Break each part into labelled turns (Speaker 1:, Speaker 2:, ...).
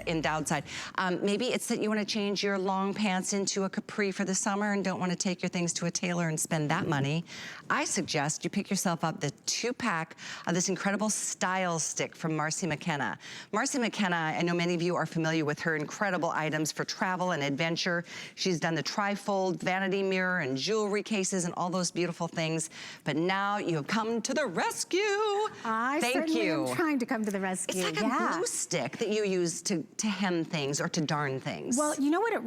Speaker 1: in downside. Maybe it's that you want to change your long pants into a capri for the summer and don't want to take your things to a tailor and spend that money. I suggest you pick yourself up the 2-pack of this incredible style stick from Marcy McKenna. Marcy McKenna, I know many of you are familiar with her incredible items for travel and adventure. She's done the trifold vanity mirror and jewelry cases and all those beautiful things. But now you have come to the rescue.
Speaker 2: Thank you. I'm trying to come to the rescue.
Speaker 1: It's like a glue stick that you use to hem things or to darn things.
Speaker 2: Well, you know what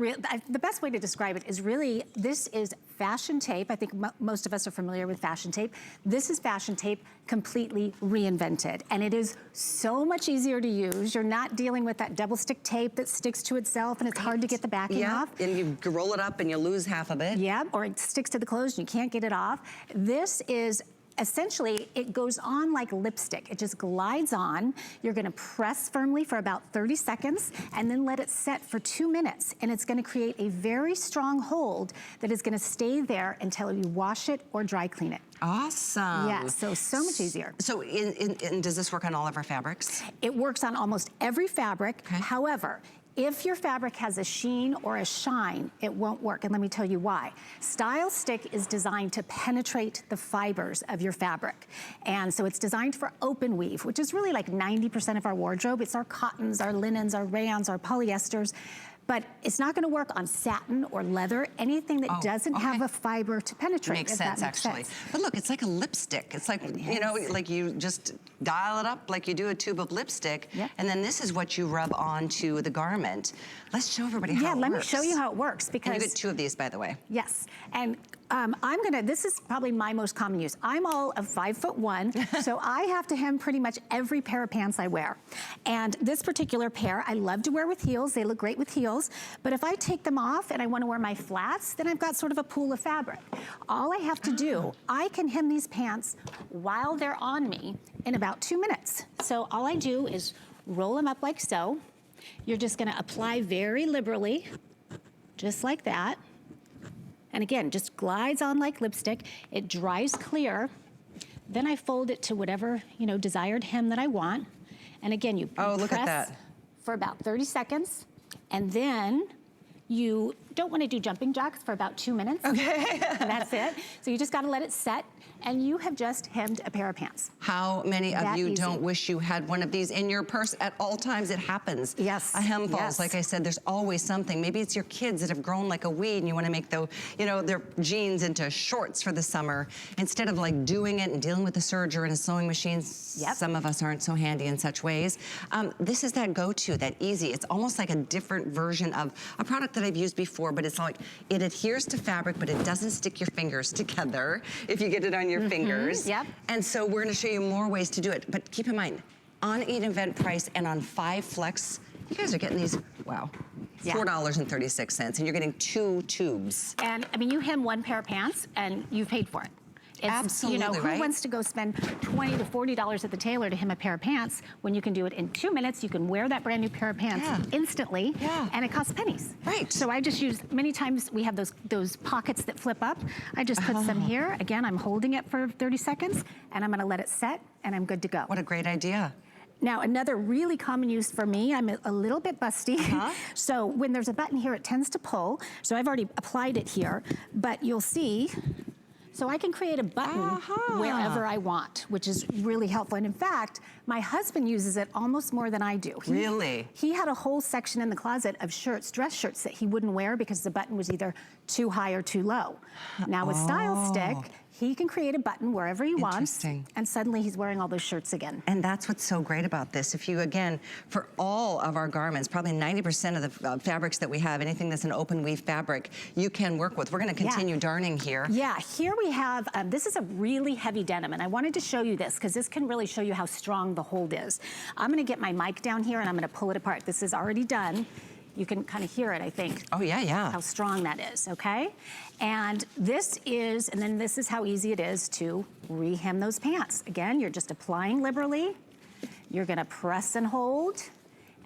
Speaker 2: the best way to describe it is really, this is fashion tape. I think most of us are familiar with fashion tape. This is fashion tape completely reinvented. And it is so much easier to use. You're not dealing with that double stick tape that sticks to itself and it's hard to get the backing off.
Speaker 1: And you roll it up and you lose half of it.
Speaker 2: Yeah, or it sticks to the clothes and you can't get it off. This is essentially, it goes on like lipstick. It just glides on. You're gonna press firmly for about 30 seconds and then let it set for 2 minutes. And it's gonna create a very strong hold that is gonna stay there until you wash it or dry clean it.
Speaker 1: Awesome.
Speaker 2: Yeah, so much easier.
Speaker 1: So does this work on all of our fabrics?
Speaker 2: It works on almost every fabric. Okay. However, if your fabric has a sheen or a shine, it won't work, and let me tell you why. Style Stick is designed to penetrate the fibers of your fabric. And so it's designed for open weave, which is really like 90% of our wardrobe. It's our cottons, our linens, our rayons, our polyesters. But it's not gonna work on satin or leather, anything that doesn't have a fiber to penetrate.
Speaker 1: Makes sense, actually. But look, it's like a lipstick. It's like, you know, like you just dial it up like you do a tube of lipstick, and then this is what you rub onto the garment. Let's show everybody how it works.
Speaker 2: Yeah, let me show you how it works, because...
Speaker 1: And you get 2 of these, by the way.
Speaker 2: Yes, and this is probably my most common use. I'm all of 5'1", so I have to hem pretty much every pair of pants I wear. And this particular pair, I love to wear with heels. They look great with heels. But if I take them off and I want to wear my flats, then I've got sort of a pool of fabric. All I have to do, I can hem these pants while they're on me in about 2 minutes. So all I do is roll them up like so. You're just going to apply very liberally, just like that. And again, just glides on like lipstick. It dries clear. Then I fold it to whatever, you know, desired hem that I want. And again, you
Speaker 1: look at that.
Speaker 2: For about 30 seconds. And then you don't want to do jumping jacks for about 2 minutes.
Speaker 1: Okay.
Speaker 2: That's it. So you just got to let it set, and you have just hemmed a pair of pants.
Speaker 1: How many of you don't wish you had one of these in your purse at all times? It happens.
Speaker 2: Yes.
Speaker 1: A hem falls. Like I said, there's always something. Maybe it's your kids that have grown like a weed and you want to make their jeans into shorts for the summer. Instead of like doing it and dealing with the serger and a sewing machine, some of us aren't so handy in such ways. This is that go-to, that easy. It's almost like a different version of a product that I've used before, but it's like it adheres to fabric, but it doesn't stick your fingers together if you get it on your fingers.
Speaker 2: Yep.
Speaker 1: And so we're gonna show you more ways to do it. But keep in mind, on an event price and on 5 Flex, you guys are getting these, wow, $4.36, and you're getting 2 tubes.
Speaker 2: And I mean, you hem 1 pair of pants and you've paid for it.
Speaker 1: Absolutely,
Speaker 2: you know, who wants to go spend $20 to $40 at the tailor to hem a pair of pants when you can do it in 2 minutes? You can wear that brand new pair of pants instantly, and it costs pennies.
Speaker 1: Right.
Speaker 2: So I just use, many times we have those pockets that flip up. I just put some here. Again, I'm holding it for 30 seconds, and I'm gonna let it set, and I'm good to go.
Speaker 1: What a great idea.
Speaker 2: Now, another really common use for me, I'm a little bit busty. So when there's a button here, it tends to pull. So I've already applied it here, but you'll see, so I can create a button wherever I want, which is really helpful. And in fact, my husband uses it almost more than I do.
Speaker 1: Really?
Speaker 2: He had a whole section in the closet of shirts, dress shirts, that he wouldn't wear because the button was either too high or too low. Now with Style Stick, he can create a button wherever he wants, and suddenly he's wearing all those shirts again.
Speaker 1: And that's what's so great about this. If you, again, for all of our garments, probably 90% of the fabrics that we have, anything that's an open weave fabric, you can work with. We're gonna continue darning here.
Speaker 2: Yeah, here we have, this is a really heavy denim, and I wanted to show you this because this can really show you how strong the hold is. I'm gonna get my mic down here and I'm gonna pull it apart. This is already done. You can kind of hear it, I think.
Speaker 1: Oh, yeah.
Speaker 2: How strong that is, okay? And this is, and then this is how easy it is to re-hem those pants. Again, you're just applying liberally. You're gonna press and hold,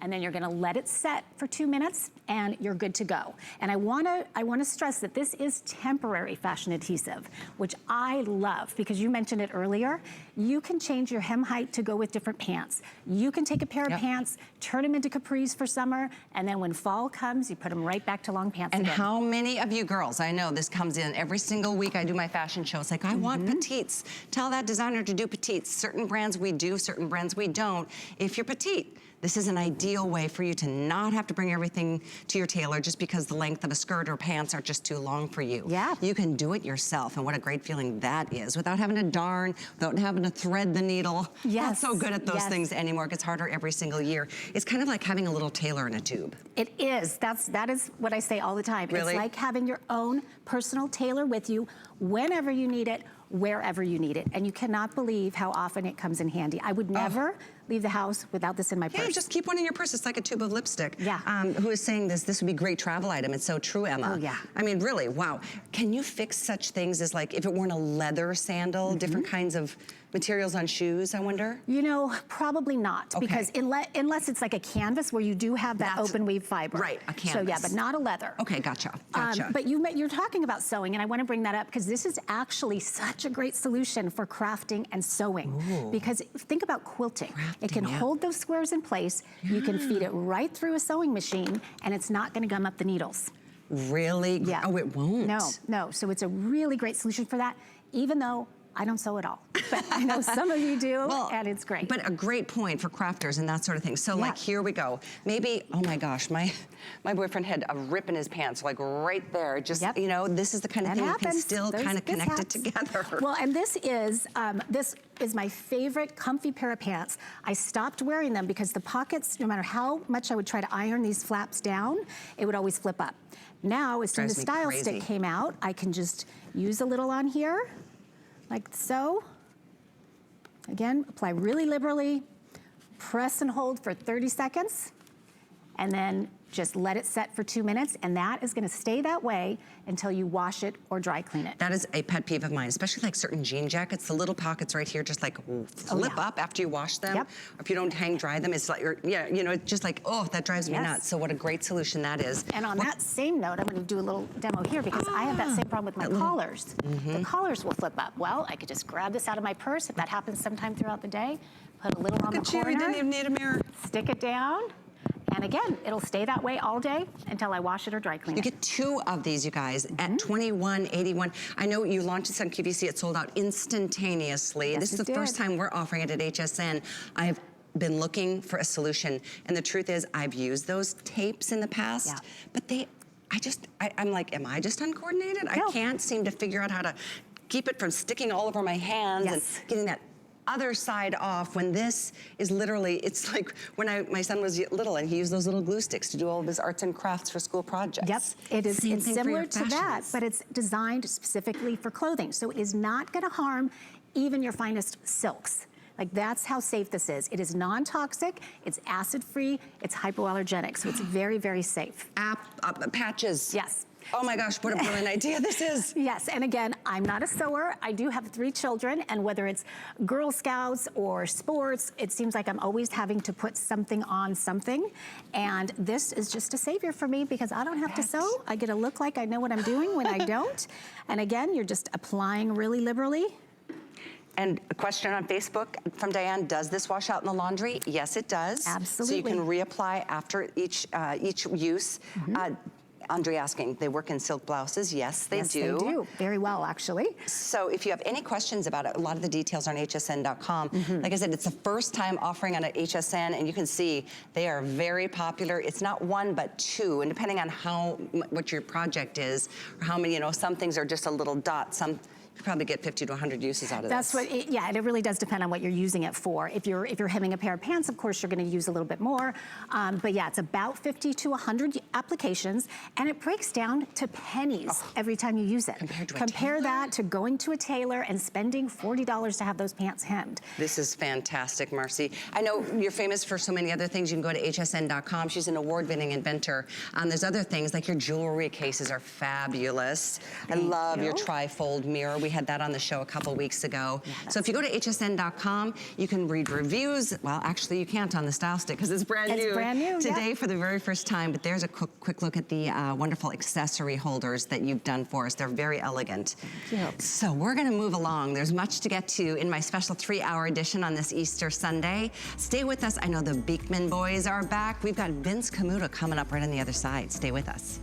Speaker 2: and then you're gonna let it set for 2 minutes, and you're good to go. And I wanna stress that this is temporary fashion adhesive, which I love, because you mentioned it earlier. You can change your hem height to go with different pants. You can take a pair of pants, turn them into capris for summer, and then when fall comes, you put them right back to long pants
Speaker 1: and
Speaker 2: again.
Speaker 1: how many of you girls, I know this comes in every single week I do my fashion show, it's like, I want petites. Tell that designer to do petites. Certain brands we do, certain brands we don't. If you're petite, this is an ideal way for you to not have to bring everything to your tailor just because the length of a skirt or pants are just too long for you.
Speaker 2: Yeah.
Speaker 1: You can do it yourself, and what a great feeling that is, without having to darn, without having to thread the needle. Not so good at those things anymore. It gets harder every single year. It's kind of like having a little tailor in a tube.
Speaker 2: It is. That is what I say all the time.
Speaker 1: Really?
Speaker 2: It's like having your own personal tailor with you whenever you need it, wherever you need it. And you cannot believe how often it comes in handy. I would never leave the house without this in my purse.
Speaker 1: Yeah, just keep one in your purse. It's like a tube of lipstick.
Speaker 2: Yeah.
Speaker 1: Who is saying this would be a great travel item? It's so true, Emma.
Speaker 2: Oh, yeah.
Speaker 1: I mean, really, wow. Can you fix such things as, like, if it weren't a leather sandal, different kinds of materials on shoes, I wonder?
Speaker 2: You know, probably not, because unless it's like a canvas where you do have that open weave fiber.
Speaker 1: Right, a canvas.
Speaker 2: So yeah, but not a leather.
Speaker 1: Okay, gotcha, gotcha.
Speaker 2: But you're talking about sewing, and I want to bring that up because this is actually such a great solution for crafting and sewing.
Speaker 1: Ooh.
Speaker 2: Because think about quilting. It can
Speaker 1: Crafting,
Speaker 2: hold those squares in place. You can feed it right through a sewing machine, and it's not going to gum up the needles.
Speaker 1: Really?
Speaker 2: Yeah.
Speaker 1: Oh, it won't?
Speaker 2: No. So it's a really great solution for that, even though I don't sew at all, but I know some of you do, and it's great.
Speaker 1: But a great point for crafters and that sort of thing. So like, here we go. Maybe, oh my gosh, my boyfriend had a rip in his pants, like right there. Just, you know, this is the kind of thing you can still kind of connect it together.
Speaker 2: Well, and this is my favorite comfy pair of pants. I stopped wearing them because the pockets, no matter how much I would try to iron these flaps down, it would always flip up. Now, as soon as the style stick came out, I can just use a little on here, like so. Again, apply really liberally, press and hold for 30 seconds, and then just let it set for 2 minutes, and that is gonna stay that way until you wash it or dry clean it.
Speaker 1: That is a pet peeve of mine, especially like certain jean jackets, the little pockets right here just like flip up after you wash them. Or if you don't hang dry them, it's like, you know, it's just like, oh, that drives me nuts. So what a great solution that is.
Speaker 2: And on that same note, I'm gonna do a little demo here because I have that same problem with my collars. The collars will flip up. Well, I could just grab this out of my purse if that happens sometime throughout the day, put a little on the corner.
Speaker 1: You didn't even need a mirror.
Speaker 2: Stick it down. And again, it'll stay that way all day until I wash it or dry clean it.
Speaker 1: You get 2 of these, you guys, at $21.81. I know you launched this on QVC. It sold out instantaneously. This is the first time we're offering it at HSN. I've been looking for a solution. And the truth is, I've used those tapes in the past, but I'm like, am I just uncoordinated? I can't seem to figure out how to keep it from sticking all over my hands and getting that other side off, when this is literally, it's like when my son was little and he used those little glue sticks to do all of his arts and crafts for school projects.
Speaker 2: Yep, it's similar to that, but it's designed specifically for clothing. So it is not gonna harm even your finest silks. Like, that's how safe this is. It is non-toxic, it's acid-free, it's hypoallergenic, so it's very, very safe.
Speaker 1: Patches.
Speaker 2: Yes.
Speaker 1: Oh my gosh, what a brilliant idea this is.
Speaker 2: Yes, and again, I'm not a sewer. I do have 3 children, and whether it's Girl Scouts or sports, it seems like I'm always having to put something on something. And this is just a savior for me because I don't have to sew. I get to look like I know what I'm doing when I don't. And again, you're just applying really liberally.
Speaker 1: And a question on Facebook from Diane, does this wash out in the laundry? Yes, it does.
Speaker 2: Absolutely.
Speaker 1: So you can reapply after each use. Andre asking, they work in silk blouses? Yes, they do.
Speaker 2: Yes, they do. Very well, actually.
Speaker 1: So if you have any questions about it, a lot of the details are on hsn.com. Like I said, it's the first time offering on HSN, and you can see they are very popular. It's not 1, but 2, and depending on what your project is, or how many, you know, some things are just a little dot, some you probably get 50 to 100 uses out of
Speaker 2: this. And it really does depend on what you're using it for. If you're hemming a pair of pants, of course, you're gonna use a little bit more. But yeah, it's about 50 to 100 applications, and it breaks down to pennies every time you use it. Compare that to going to a tailor and spending $40 to have those pants hemmed.
Speaker 1: This is fantastic, Marcy. I know you're famous for so many other things. You can go to hsn.com. She's an award-winning inventor. There's other things, like your jewelry cases are fabulous. I love your tri-fold mirror. We We had that on the show a couple weeks ago. So if you go to hsn.com, you can read reviews. Well, actually, you can't on the Style Stick because it's brand new.
Speaker 2: It's brand new,
Speaker 1: today for the very first time. But there's a quick look at the wonderful accessory holders that you've done for us. They're very elegant.
Speaker 2: Yep.
Speaker 1: So we're going to move along. There's much to get to in my special 3-hour edition on this Easter Sunday. Stay with us. I know the Beekman boys are back. We've got Vince Camuto coming up right on the other side. Stay with us.